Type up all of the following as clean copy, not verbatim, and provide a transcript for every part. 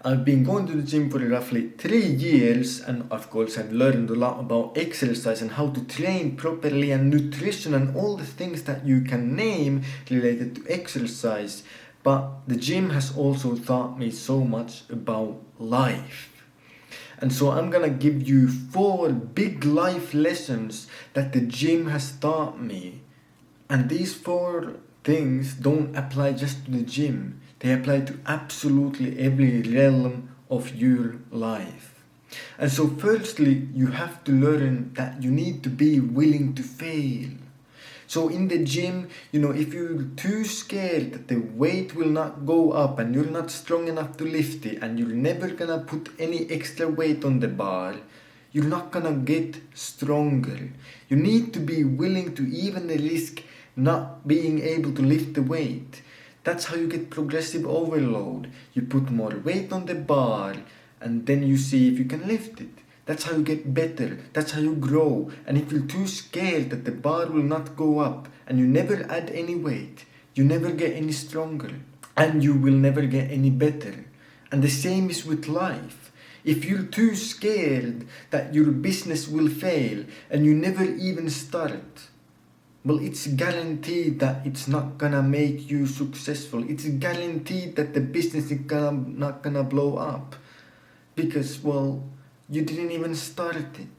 I've been going to the gym for roughly 3 years, and of course I've learned a lot about exercise and how to train properly and nutrition and all the things that you can name related to exercise. But the gym has also taught me so much about life. And so I'm gonna give you 4 big life lessons that the gym has taught me. And these 4 things don't apply just to the gym. They apply to absolutely every realm of your life. And so firstly, you have to learn that you need to be willing to fail. So in the gym, if you're too scared that the weight will not go up and you're not strong enough to lift it and you're never gonna put any extra weight on the bar, you're not gonna get stronger. You need to be willing to even risk not being able to lift the weight. That's how you get progressive overload. You put more weight on the bar and then you see if you can lift it. That's how you get better. That's how you grow. And if you're too scared that the bar will not go up and you never add any weight, you never get any stronger and you will never get any better. And the same is with life. If you're too scared that your business will fail and you never even start, well, it's guaranteed that it's not gonna make you successful. It's guaranteed that the business is not gonna blow up because, well, you didn't even start it.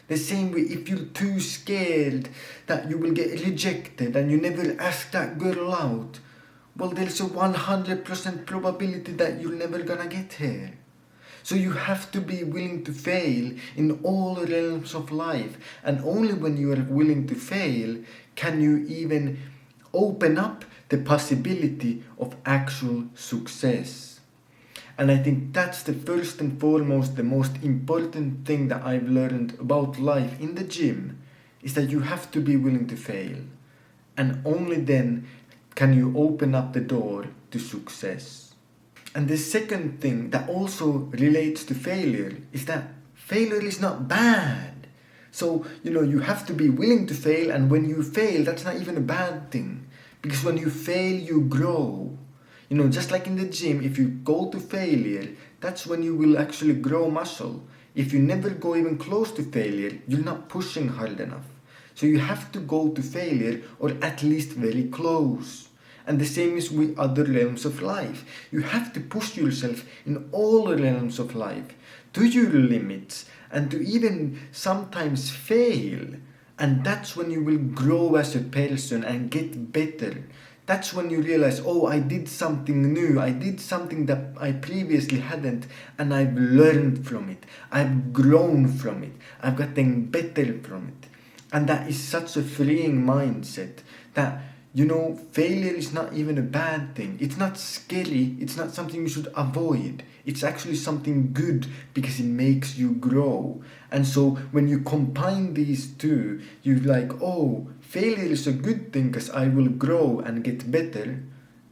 The same way, if you're too scared that you will get rejected and you never ask that girl out, well, there's a 100% probability that you're never gonna get here. So you have to be willing to fail in all realms of life. And only when you are willing to fail can you even open up the possibility of actual success. And I think that's the first and foremost, the most important thing that I've learned about life in the gym, is that you have to be willing to fail. And only then can you open up the door to success. And the second thing that also relates to failure is that failure is not bad. So, you have to be willing to fail, and when you fail, that's not even a bad thing. Because when you fail, you grow. Just like in the gym, if you go to failure, that's when you will actually grow muscle. If you never go even close to failure, you're not pushing hard enough. So you have to go to failure, or at least very close. And the same is with other realms of life. You have to push yourself in all realms of life to your limits and to even sometimes fail. And that's when you will grow as a person and get better. That's when you realize, oh, I did something new. I did something that I previously hadn't, and I've learned from it. I've grown from it. I've gotten better from it. And that is such a freeing mindset that failure is not even a bad thing. It's not scary. It's not something you should avoid. It's actually something good because it makes you grow. And so when you combine these two, you're like, oh, failure is a good thing because I will grow and get better.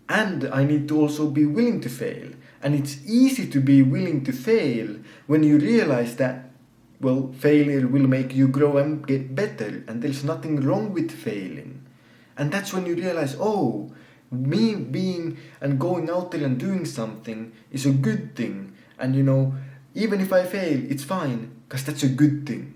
And I need to also be willing to fail. And it's easy to be willing to fail when you realize that, well, failure will make you grow and get better. And there's nothing wrong with failing. And that's when you realize, oh, me being and going out there and doing something is a good thing. And even if I fail, it's fine, because that's a good thing.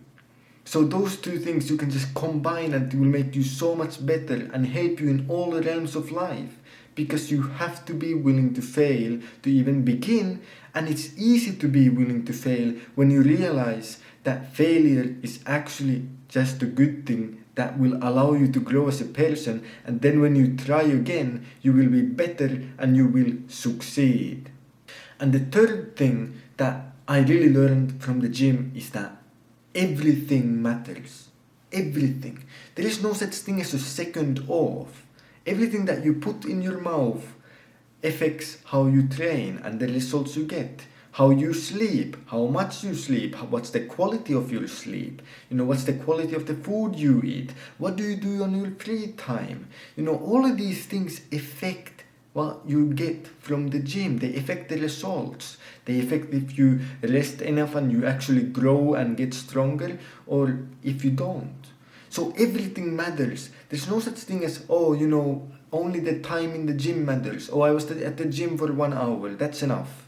So those two things you can just combine and it will make you so much better and help you in all the realms of life. Because you have to be willing to fail to even begin. And it's easy to be willing to fail when you realize that failure is actually just a good thing that will allow you to grow as a person, and then when you try again, you will be better and you will succeed. And the third thing that I really learned from the gym is that everything matters. Everything. There is no such thing as a second off. Everything that you put in your mouth affects how you train and the results you get. How you sleep, how much you sleep, what's the quality of your sleep, what's the quality of the food you eat, what do you do on your free time. All of these things affect what you get from the gym. They affect the results. They affect if you rest enough and you actually grow and get stronger, or if you don't. So everything matters. There's no such thing as, only the time in the gym matters. Oh, I was at the gym for 1 hour, that's enough.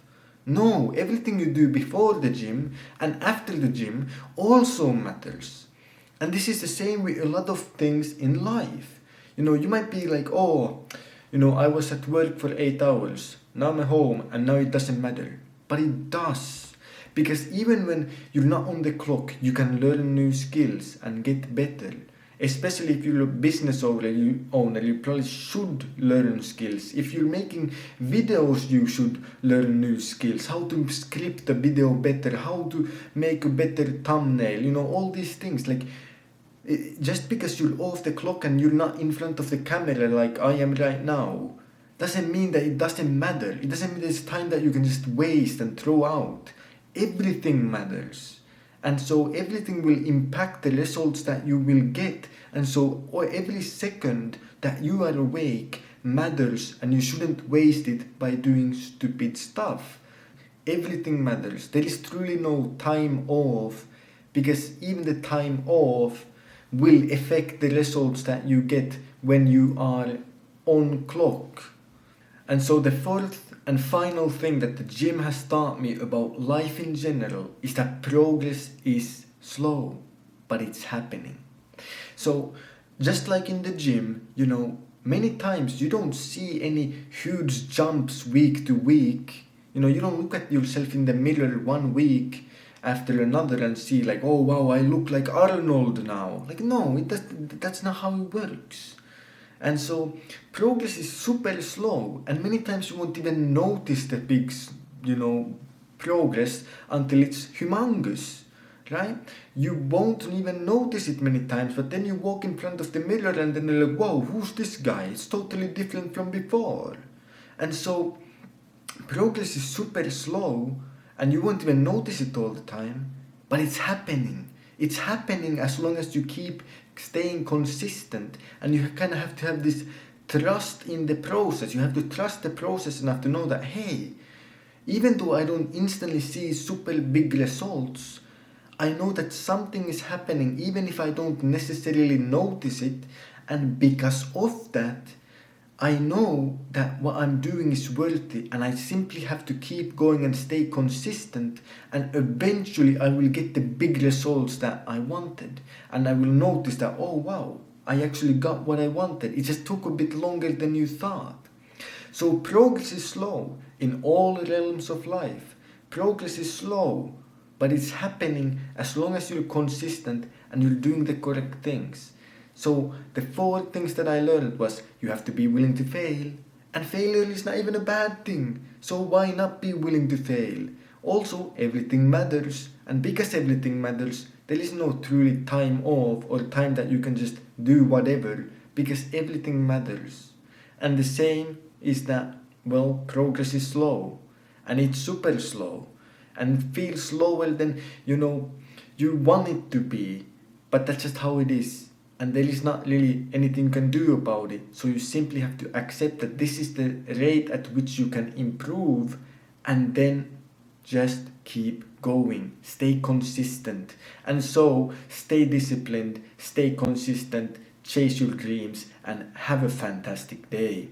No, everything you do before the gym and after the gym also matters. And this is the same with a lot of things in life. You might be like, oh, I was at work for 8 hours, now I'm at home, and now it doesn't matter. But it does. Because even when you're not on the clock, you can learn new skills and get better. Especially if you're a business owner, you probably should learn skills. If you're making videos, you should learn new skills. How to script a video better, how to make a better thumbnail, all these things. Like, just because you're off the clock and you're not in front of the camera like I am right now, doesn't mean that it doesn't matter. It doesn't mean there's time that you can just waste and throw out. Everything matters. And so everything will impact the results that you will get. And so every second that you are awake matters, and you shouldn't waste it by doing stupid stuff. Everything matters. There is truly no time off, because even the time off will affect the results that you get when you are on clock. And so the fourth and final thing that the gym has taught me about life in general is that progress is slow, but it's happening. So just like in the gym, many times you don't see any huge jumps week to week. You don't look at yourself in the mirror one week after another and see like, oh wow, I look like Arnold now. Like, no, that's not how it works. And so progress is super slow, and many times you won't even notice the big, progress until it's humongous, right? You won't even notice it many times, but then you walk in front of the mirror and then you're like, whoa, who's this guy? It's totally different from before. And so progress is super slow, and you won't even notice it all the time, but it's happening. It's happening as long as you keep staying consistent, and you kind of have to have this trust in the process. You have to trust the process enough to know that, hey, even though I don't instantly see super big results, I know that something is happening even if I don't necessarily notice it, and because of that, I know that what I'm doing is worth it, and I simply have to keep going and stay consistent, and eventually I will get the big results that I wanted, and I will notice that, oh wow, I actually got what I wanted. It just took a bit longer than you thought. So progress is slow in all realms of life. Progress is slow, but it's happening as long as you're consistent and you're doing the correct things. So the 4 things that I learned was, you have to be willing to fail. And failure is not even a bad thing. So why not be willing to fail? Also, everything matters. And because everything matters, there is no truly time off or time that you can just do whatever, because everything matters. And the same is that, well, progress is slow. And it's super slow. And it feels slower than, you want it to be. But that's just how it is. And there is not really anything you can do about it. So you simply have to accept that this is the rate at which you can improve, and then just keep going. Stay consistent. And so stay disciplined, stay consistent, chase your dreams, and have a fantastic day.